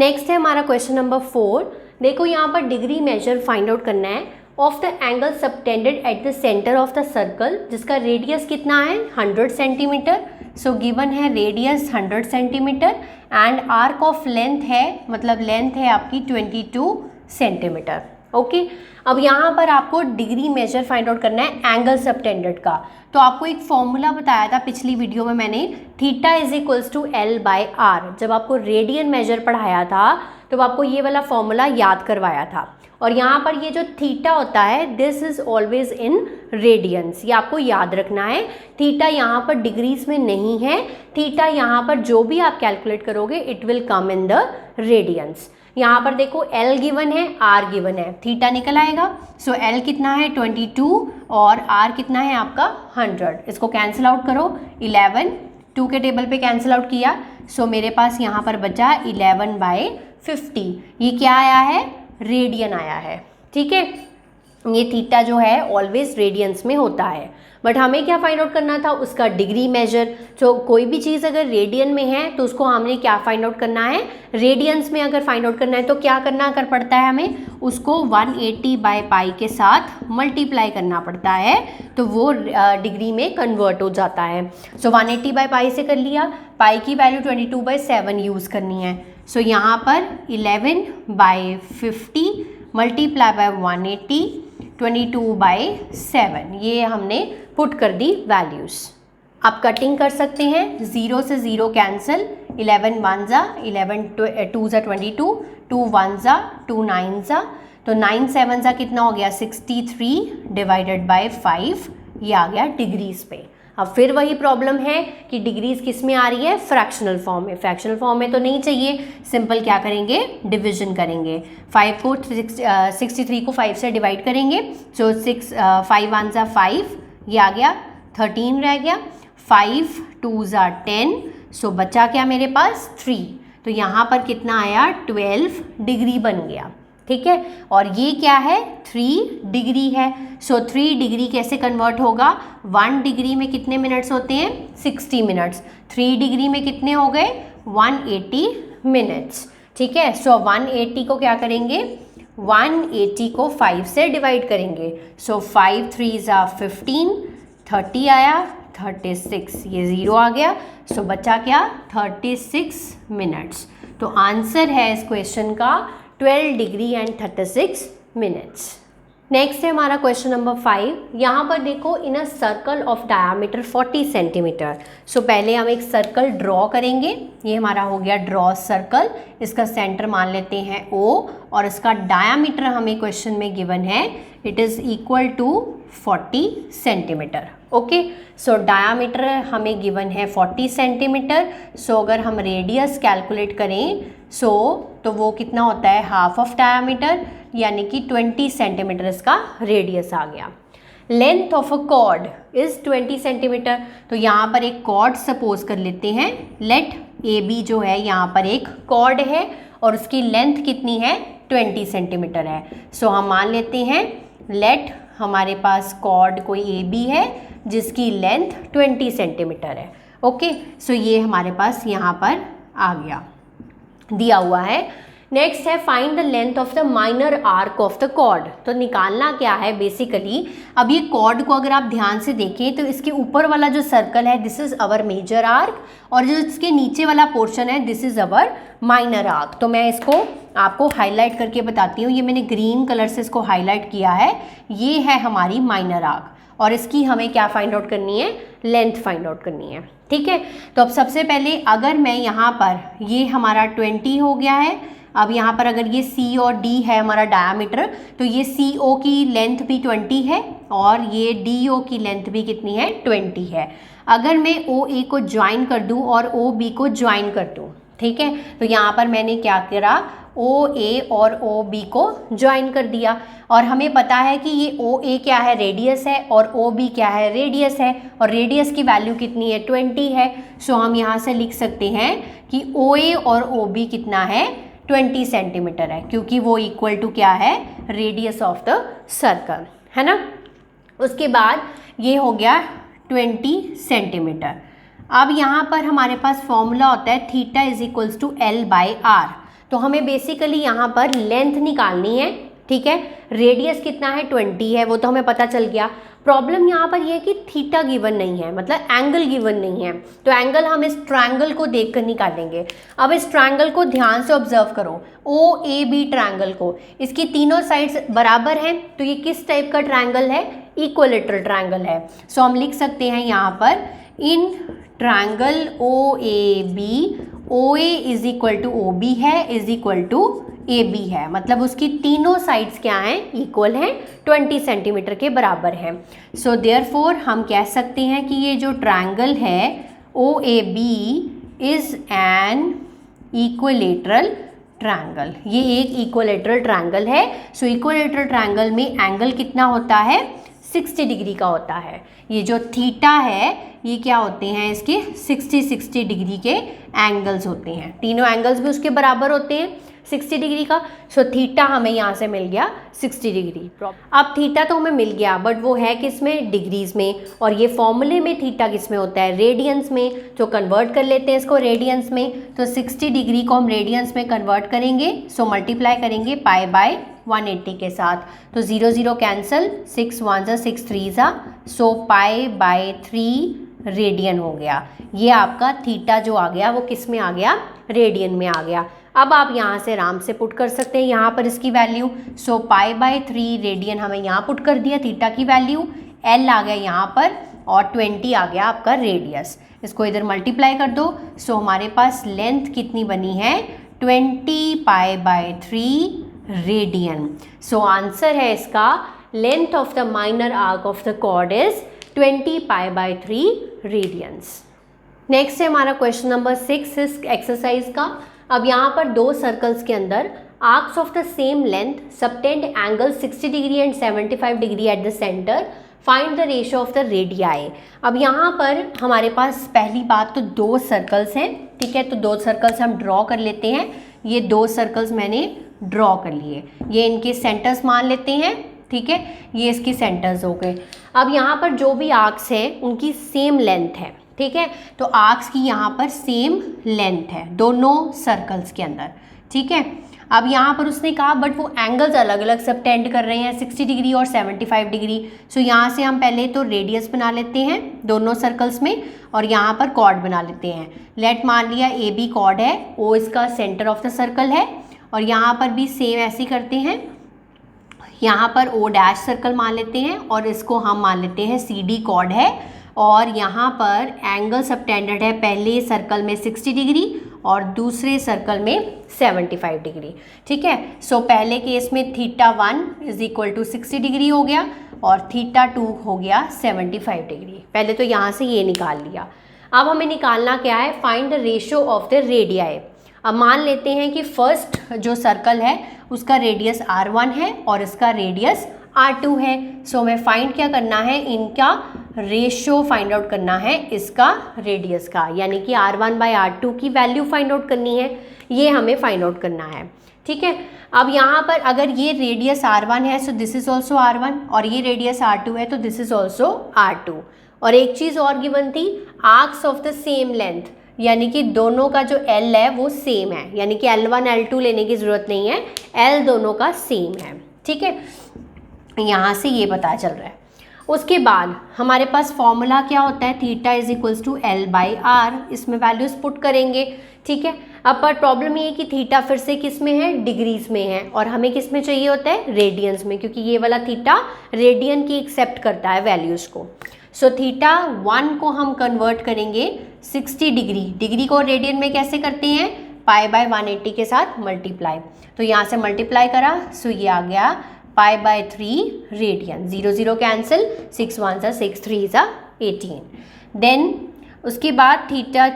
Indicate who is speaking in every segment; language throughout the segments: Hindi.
Speaker 1: नेक्स्ट है हमारा क्वेश्चन नंबर 4। देखो यहाँ पर डिग्री मेजर फाइंड आउट करना है of the angle subtended at the centre of the circle, जिसका रेडियस कितना है 100 सेंटीमीटर। सो गिवन है radius 100 centimetre and arc of length है, मतलब लेंथ है आपकी 22 सेंटीमीटर। ओके, अब यहाँ पर आपको डिग्री मेजर फाइंड आउट करना है एंगल सबटेंडेड का। तो आपको एक फॉर्मूला बताया था पिछली वीडियो में मैंने, theta is equals to L by R. जब आपको रेडियन मेजर पढ़ाया था तो आपको ये वाला फॉर्मूला याद करवाया था। और यहाँ पर ये जो थीटा होता है this is always in radiance, ये आपको याद रखना है। थीटा यहाँ पर डिग्रीज में नहीं है, थीटा यहाँ पर जो भी आप कैलकुलेट करोगे it will come in the radians. यहाँ पर देखो L गिवन है, R गिवन है, थीटा निकल आएगा। सो L कितना है 22 और R कितना है आपका 100। इसको कैंसिल आउट करो, 11 2 के टेबल पे कैंसिल आउट किया। सो मेरे पास यहाँ पर बचा 11/50। ये क्या आया है, रेडियन आया है। ठीक है, ये थीटा जो है ऑलवेज रेडियंस में होता है, बट हमें क्या फाइंड आउट करना था, उसका डिग्री मेजर। तो कोई भी चीज़ अगर रेडियन में है तो उसको हमने क्या फाइंड आउट करना है, रेडियंस में अगर फाइंड आउट करना है तो क्या करना कर पड़ता है हमें, उसको 180/पाई के साथ मल्टीप्लाई करना पड़ता है, तो वो डिग्री में कन्वर्ट हो जाता है। सो 180/पाई से कर लिया, पाई की वैल्यू 22/7 यूज़ करनी है। सो यहाँ पर 11/50 मल्टीप्लाई बाय 180 22/7, ये हमने पुट कर दी वैल्यूज़। आप कटिंग कर सकते हैं, 0 से 0 कैंसिल, 11 1 जा 11 2 जा 22, 2 1 जा 2 9 जा, तो 9 7 जा कितना हो गया 63/5, ये आ गया डिग्रीज पे। अब फिर वही प्रॉब्लम है कि डिग्रीज किस में आ रही है, फ्रैक्शनल फॉर्म में। फ्रैक्शनल फॉर्म में तो नहीं चाहिए, सिंपल क्या करेंगे, डिवीजन करेंगे। 63 को 5 से डिवाइड करेंगे। सो 5 1 जा 5, ये आ गया, 13 रह गया, 5 2 जा 10, सो बचा क्या मेरे पास 3। तो यहाँ पर कितना आया 12 डिग्री बन गया। ठीक है, और ये क्या है 3 डिग्री है। सो 3 डिग्री कैसे कन्वर्ट होगा, 1 डिग्री में कितने मिनट्स होते हैं 60 मिनट्स, 3 डिग्री में कितने हो गए 180 मिनट्स। ठीक है, सो 180 को क्या करेंगे, 180 को 5 से डिवाइड करेंगे। सो 5 3 जा 15, 30 आया, 36, ये 0 आ गया। सो बचा क्या 36 मिनट्स। तो आंसर है इस क्वेश्चन का 12 डिग्री एंड 36 मिनट्स। नेक्स्ट है हमारा क्वेश्चन नंबर 5। यहाँ पर देखो, in a circle of diameter 40 centimetre. So पहले हम एक सर्कल ड्रॉ करेंगे। ये हमारा हो गया ड्रॉ सर्कल, इसका सेंटर मान लेते हैं O, और इसका डायामीटर हमें क्वेश्चन में गिवन है, it is equal to 40 centimetre. Okay, so diameter हमें गिवन है 40 सेंटीमीटर। सो अगर हम रेडियस कैलकुलेट करें तो वो कितना होता है, हाफ ऑफ डायामीटर, यानी कि 20 सेंटीमीटर इसका रेडियस आ गया। Length of a cord is 20 centimetre. तो यहाँ पर एक कॉर्ड सपोज कर लेते हैं, लेट ए बी जो है यहाँ पर एक कॉर्ड है और उसकी लेंथ कितनी है 20 सेंटीमीटर है। सो हम मान लेते हैं लेट हमारे पास कॉर्ड कोई ए बी है जिसकी लेंथ 20 सेंटीमीटर है। ओके, सो ये हमारे पास यहाँ पर आ गया, दिया हुआ है। नेक्स्ट है find the length of the minor arc of the chord. तो निकालना क्या है बेसिकली, अब ये कॉर्ड को अगर आप ध्यान से देखें तो इसके ऊपर वाला जो सर्कल है this is our major arc, और जो इसके नीचे वाला पोर्शन है this is our minor arc. तो मैं इसको आपको हाईलाइट करके बताती हूँ, ये मैंने ग्रीन कलर से इसको हाईलाइट किया है, ये है हमारी माइनर आर्क, और इसकी हमें क्या फाइंड आउट करनी है, लेंथ फाइंड आउट करनी है। ठीक है, तो अब सबसे पहले अगर मैं यहाँ पर, ये हमारा 20 हो गया है, अब यहाँ पर अगर ये C और D है हमारा डायामीटर, तो ये CO की लेंथ भी 20 है और ये DO की लेंथ भी कितनी है 20 है। अगर मैं OA को ज्वाइन कर दूँ और OB को ज्वाइन कर दूँ, ठीक है, तो यहाँ पर मैंने क्या करा, OA और OB को ज्वाइन कर दिया, और हमें पता है कि ये OA क्या है, रेडियस है, और OB क्या है, रेडियस है, और रेडियस की वैल्यू कितनी है 20 है। सो हम यहाँ से लिख सकते हैं कि OA और OB कितना है 20 सेंटीमीटर है, क्योंकि वो इक्वल टू क्या है, रेडियस ऑफ द सर्कल, है ना। उसके बाद ये हो गया 20 सेंटीमीटर। अब यहाँ पर हमारे पास फॉर्मूला होता है theta is equals to L by R. तो हमें बेसिकली यहाँ पर लेंथ निकालनी है, ठीक है। रेडियस कितना है 20 है, वो तो हमें पता चल गया। प्रॉब्लम यहाँ पर यह है कि थीटा गिवन नहीं है, मतलब एंगल गिवन नहीं है। तो एंगल हम इस ट्रायंगल को देखकर निकालेंगे। अब इस ट्रायंगल को ध्यान से ऑब्जर्व करो, ओ ए बी ट्रायंगल को, इसकी तीनों साइड्स बराबर हैं, तो ये किस टाइप का ट्रायंगल है? इक्विलैटरल ट्रायंगल है। सो हम लिख सकते हैं यहाँ पर in triangle O A B, O A is equal to O B है, is equal to A B है, मतलब उसकी तीनों साइड्स क्या हैं? इक्वल हैं, 20 सेंटीमीटर के बराबर हैं। सो देयरफॉर हम कह सकते हैं कि ये जो ट्रायंगल है O A B is an equilateral triangle, ये एक इक्विलैटरल ट्रायंगल है। सो इक्विलैटरल ट्रायंगल में एंगल कितना होता है? 60 डिग्री का होता है। ये जो थीटा है ये क्या होते हैं? इसके 60 डिग्री के एंगल्स होते हैं, तीनों एंगल्स भी उसके बराबर होते हैं 60 डिग्री का। सो थीटा हमें यहाँ से मिल गया 60 डिग्री। अब थीटा तो हमें मिल गया, बट वो है किस में? डिग्रीज में। और ये फॉर्मूले में थीटा किस में होता है? रेडियंस में। तो कन्वर्ट कर लेते हैं इसको रेडियंस में। तो 60 डिग्री को हम रेडियंस में कन्वर्ट करेंगे, सो मल्टीप्लाई करेंगे पाई बाय 180 के साथ। तो 0 0 कैंसिल, 6 1 जा 6 3 जा, सो पाई बाय 3 रेडियन हो गया। ये आपका थीटा जो आ गया वो किस में आ गया? रेडियन में आ गया। अब आप यहाँ से आराम से पुट कर सकते हैं यहाँ पर इसकी value. So pi by 3 radian हमें यहाँ पुट कर दिया थीटा की वैल्यू, एल आ गया यहाँ पर और 20 आ गया आपका रेडियस। इसको इधर मल्टीप्लाई कर दो। सो हमारे पास लेंथ कितनी बनी है? 20 pi by 3 radian. So answer है इसका length of the minor arc of the chord is 20 pi by 3 radians. Next है हमारा क्वेश्चन नंबर 6 इस एक्सरसाइज का। अब यहाँ पर दो सर्कल्स के अंदर arcs of the same length subtend angle 60 degree and 75 degree at the centre, find the ratio of the radii. अब यहाँ पर हमारे पास पहली बात तो दो सर्कल्स हैं, ठीक है। तो दो सर्कल्स हम ड्रॉ कर लेते हैं। ये दो सर्कल्स मैंने ड्रॉ कर लिए, ये इनके सेंटर्स मान लेते हैं, ठीक है। ये इसके सेंटर्स हो गए। अब यहाँ पर जो भी आर्क्स हैं उनकी सेम लेंथ है, ठीक है। तो आर्क्स की यहाँ पर सेम लेंथ है दोनों सर्कल्स के अंदर, ठीक है। अब यहाँ पर उसने कहा बट वो एंगल्स अलग अलग सबटेंड कर रहे हैं 60 डिग्री और 75 डिग्री। सो यहाँ से हम पहले तो रेडियस बना लेते हैं दोनों सर्कल्स में और यहाँ पर कॉर्ड बना लेते हैं। लेट मान लिया ए बी कॉर्ड है, ओ इसका सेंटर ऑफ द सर्कल है और यहाँ पर भी सेम ऐसे ही करते हैं। यहाँ पर ओ डैश सर्कल मान लेते हैं और इसको हम मान लेते हैं सी डी कॉर्ड है और यहाँ पर एंगल सबटेंडेड है पहले सर्कल में 60 डिग्री और दूसरे सर्कल में 75 डिग्री, ठीक है। सो पहले केस में theta 1 is equal to 60 degree हो गया और थीटा 2 हो गया 75 डिग्री। पहले तो यहाँ से ये निकाल लिया। अब हमें निकालना क्या है? Find the ratio of the radii. अब मान लेते हैं कि फर्स्ट जो सर्कल है उसका रेडियस r1 है और इसका रेडियस r2 है। सो हमें फाइंड क्या करना है? इनका रेशियो फाइंड आउट करना है इसका रेडियस का, यानी कि r1 बाई r2 की वैल्यू फाइंड आउट करनी है, ये हमें फाइंड आउट करना है, ठीक है। अब यहाँ पर अगर ये रेडियस r1 है so this is also r1 और ये रेडियस r2 है तो दिस इज ऑल्सो r2। और एक चीज़ और गिवन थी, arcs of the same length, यानी कि दोनों का जो L है वो सेम है, यानी कि L1 L2 लेने की ज़रूरत नहीं है, L दोनों का सेम है, ठीक है। यहाँ से ये पता चल रहा है। उसके बाद हमारे पास फॉर्मूला क्या होता है? Theta is equals to L by R. इसमें वैल्यूज़ पुट करेंगे, ठीक है। अब पर प्रॉब्लम ये है कि थीटा फिर से किस में है? डिग्रीज में है और हमें किस में चाहिए होता है? रेडियंस में, क्योंकि ये वाला थीटा रेडियन की एक्सेप्ट करता है वैल्यूज़ को। सो थीटा 1 को हम कन्वर्ट करेंगे 60 डिग्री, डिग्री को रेडियन में कैसे करते हैं? पाई बाय 180 के साथ मल्टीप्लाई। तो यहाँ से मल्टीप्लाई करा सो ये आ गया पाई बाय 3 रेडियन। 0 0 कैंसिल, 6 1 जा 6 3 जा 18। देन उसके बाद theta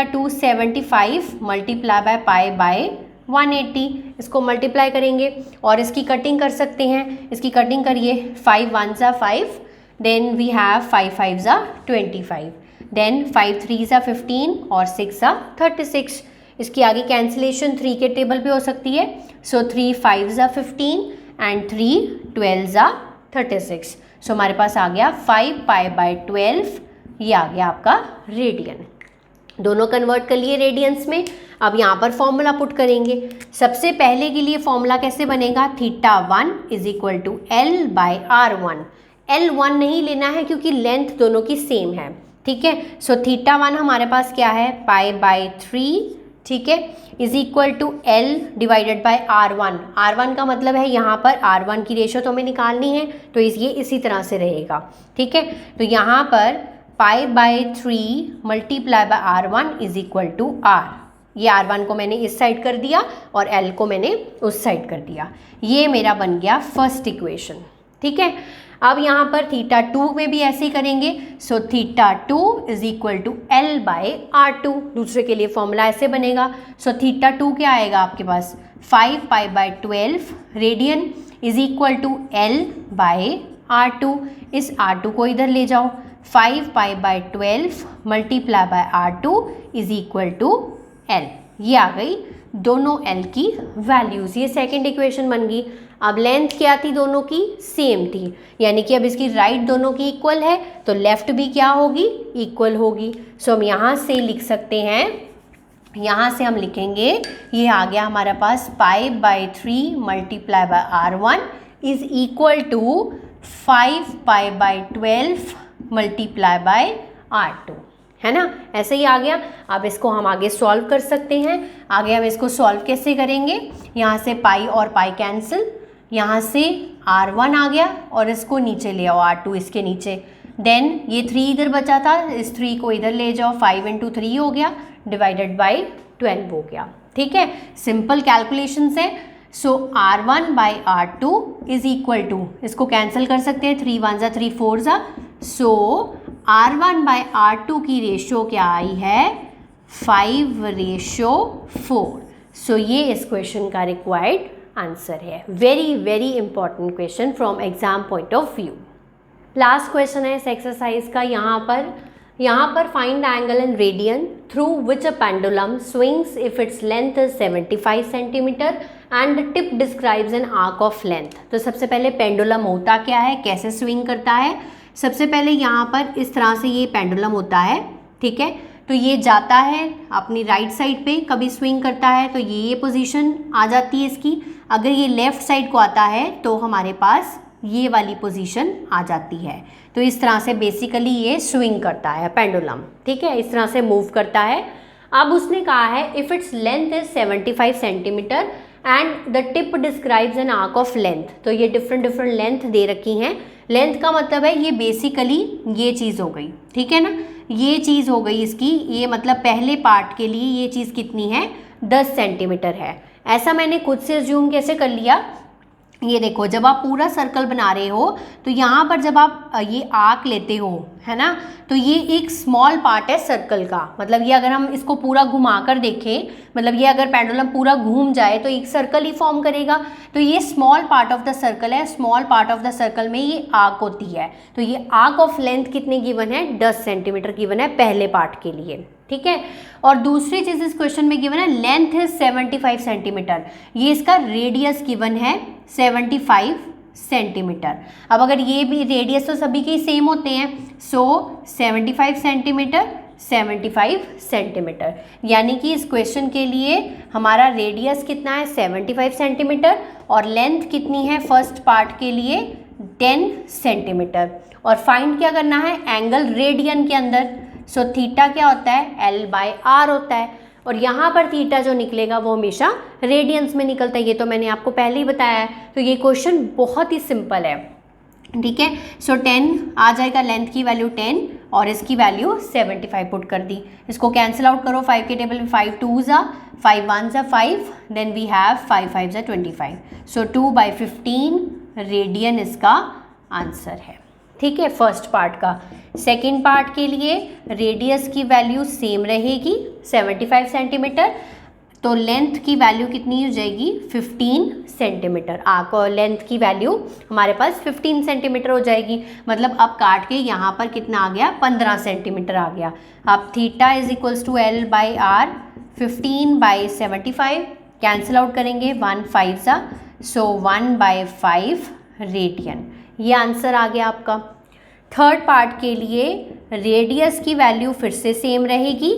Speaker 1: 2 75 multiply by pi by 180, इसको मल्टीप्लाई करेंगे और इसकी कटिंग कर सकते हैं। इसकी कटिंग करिए, 5 1 जा 5, देन वी हैव 5 5 जा 25, देन 5 3 जा 15 और 6 जा 36। इसकी आगे कैंसिलेशन 3 के टेबल पे हो सकती है। सो 3 5 जा 15 एंड 3 12 जा 36। सो हमारे पास आ गया 5 पाई बाय 12, ये आ गया आपका रेडियन। दोनों कन्वर्ट कर लिए रेडियंस में। अब यहाँ पर फॉर्मूला पुट करेंगे। सबसे पहले के लिए फॉर्मूला कैसे बनेगा, θ1 is equal to L by R1। L1 नहीं लेना है क्योंकि लेंथ दोनों की सेम है, ठीक है। सो θ1 हमारे पास क्या है, π/3, ठीक है, is equal to L divided by R1। R1 का मतलब है यहाँ पर R1 की रेशो तो हमें निकालनी है, तो ये इसी तरह से रहेगा, ठीक है। तो यहाँ पर π/3 multiply by R1 is equal to R। ये R1 को मैंने इस साइड कर दिया और L को मैंने उस साइड कर दिया। ये मेरा बन गया फर्स्ट इक्वेशन, ठीक है। अब यहाँ पर θ2 में भी ऐसे ही करेंगे। So θ2 is equal to L by R2। दूसरे के लिए फॉर्मूला ऐसे बनेगा। सो θ2 क्या आएगा आपके पास, 5π/12 radian is equal to L by R2। इस R2 को इधर ले जाओ, 5π/12 multiply by R2 is equal to L। ये आ गई दोनों L की वैल्यूज़, ये सेकेंड इक्वेशन बन गई। अब लेंथ क्या थी, दोनों की सेम थी, यानी कि अब इसकी राइट दोनों की इक्वल है तो लेफ्ट भी क्या होगी, इक्वल होगी। सो हम यहाँ से लिख सकते हैं, यहाँ से हम लिखेंगे, ये आ गया हमारे पास π/3 multiply by R1 is equal to 5π/12 multiply by R2, है ना, ऐसे ही आ गया। अब इसको हम आगे सॉल्व कर सकते हैं। आगे हम इसको सॉल्व कैसे करेंगे, यहाँ से पाई और पाई कैंसिल, यहाँ से R1 आ गया और इसको नीचे ले आओ, R2 इसके नीचे। देन ये 3 इधर बचा था, इस 3 को इधर ले जाओ, 5 × 3 हो गया डिवाइडेड बाय 12 हो गया, ठीक है। सिंपल कैलकुलेशन है। So R1 by R2 is equal to, इसको कैंसिल कर सकते हैं, 3 1 3 4 ज़ा। सो R1 बाय R2 की रेशो क्या आई है, 5/4। सो ये इस क्वेश्चन का रिक्वायर्ड आंसर है। Very very important question from exam point of view. Last question है इस एक्सरसाइज का। यहाँ पर find angle in radian through which a pendulum swings if its length is 75 centimetre and tip describes an arc of length. तो सबसे पहले पेंडुलम होता क्या है, कैसे स्विंग करता है। सबसे पहले यहाँ पर इस तरह से ये पेंडुलम होता है, ठीक है। तो ये जाता है अपनी राइट साइड पे, कभी स्विंग करता है तो ये पोजीशन आ जाती है इसकी। अगर ये लेफ़्ट साइड को आता है तो हमारे पास ये वाली पोजीशन आ जाती है। तो इस तरह से बेसिकली ये स्विंग करता है पेंडुलम, ठीक है, इस तरह से मूव करता है। अब उसने कहा है if its length is 75 centimetre and the tip describes an arc of length. तो ये डिफरेंट लेंथ दे रखी हैं। लेंथ का मतलब है ये बेसिकली ये चीज़ हो गई, ठीक है ना, ये चीज़ हो गई इसकी। ये मतलब पहले पार्ट के लिए ये चीज़ कितनी है, 10 सेंटीमीटर है। ऐसा मैंने खुद से अज्यूम कैसे कर लिया, ये देखो, जब आप पूरा सर्कल बना रहे हो तो यहाँ पर जब आप ये आर्क लेते हो, है ना, तो ये एक स्मॉल पार्ट है सर्कल का। मतलब ये अगर हम इसको पूरा घुमा कर देखें, मतलब ये अगर पेंडुलम पूरा घूम जाए तो एक सर्कल ही फॉर्म करेगा। तो ये small part of the circle है, small part of the circle में ये आर्क होती है। तो ये आर्क ऑफ लेंथ कितने गिवन है, 10 सेंटीमीटर गिवन है पहले पार्ट के लिए, ठीक है। और दूसरी चीज़ इस क्वेश्चन में गिवन है लेंथ है 75 सेंटीमीटर, ये इसका रेडियस गिवन है 75 सेंटीमीटर। अब अगर ये भी रेडियस तो सभी के सेम होते हैं, सो 75 सेंटीमीटर 75 सेंटीमीटर, यानी कि इस क्वेश्चन के लिए हमारा रेडियस कितना है 75 सेंटीमीटर और लेंथ कितनी है फर्स्ट पार्ट के लिए 10 सेंटीमीटर। और फाइंड क्या करना है, एंगल रेडियन के अंदर। सो थीटा क्या होता है, L/R होता है, और यहाँ पर थीटा जो निकलेगा वो हमेशा रेडियंस में निकलता है। ये तो मैंने आपको पहले ही बताया है। तो ये क्वेश्चन बहुत ही सिंपल है, ठीक है। सो 10 आ जाएगा, लेंथ की वैल्यू 10 और इसकी वैल्यू 75 पुट कर दी। इसको कैंसिल आउट करो, 5 के टेबल में 5 2 ज़ा, 5 1 ज़ा 5, देन वी हैव 5 5 ज़ा 25। सो 2/15 रेडियन इसका आंसर है, ठीक है, फर्स्ट पार्ट का। सेकेंड पार्ट के लिए रेडियस की वैल्यू सेम रहेगी 75 सेंटीमीटर, तो लेंथ की वैल्यू कितनी हो जाएगी 15 सेंटीमीटर। आर्क और लेंथ की वैल्यू हमारे पास 15 सेंटीमीटर हो जाएगी। मतलब अब काट के यहाँ पर कितना आ गया, 15 सेंटीमीटर आ गया। अब theta is equals to L/R, 15/75 cancel out करेंगे, 1 5 सा, सो 1/5 रेडियन। ये आंसर आ गया आपका। थर्ड पार्ट के लिए रेडियस की वैल्यू फिर से सेम रहेगी,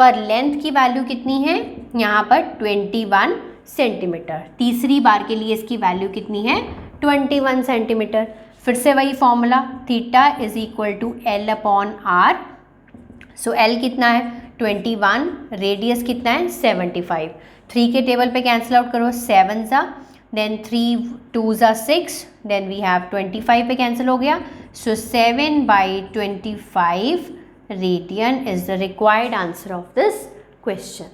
Speaker 1: पर लेंथ की वैल्यू कितनी है, यहाँ पर 21 सेंटीमीटर। तीसरी बार के लिए इसकी वैल्यू कितनी है, 21 सेंटीमीटर। फिर से वही formula, theta is equal to L upon R. So L कितना है 21, रेडियस कितना है 75। 3 के टेबल पे कैंसिल आउट करो, 7 ज़ा, देन 3 2 ज़ा 6, देन वी हैव 25 पे कैंसिल हो गया। सो 7/25 radian is the required answer of this question.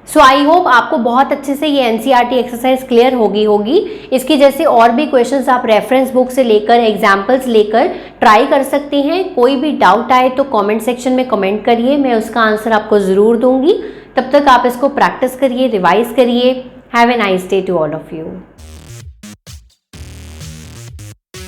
Speaker 1: So I hope आपको बहुत अच्छे से ये एनसीईआरटी एक्सरसाइज क्लियर होगी। इसके जैसे और भी क्वेश्चंस आप रेफरेंस बुक से लेकर, एग्जाम्पल्स लेकर ट्राई कर सकते हैं। कोई भी डाउट आए तो कमेंट सेक्शन में कमेंट करिए, मैं उसका आंसर आपको ज़रूर दूंगी। तब तक आप इसको प्रैक्टिस करिए, रिवाइज करिए। Have a nice day to all of you.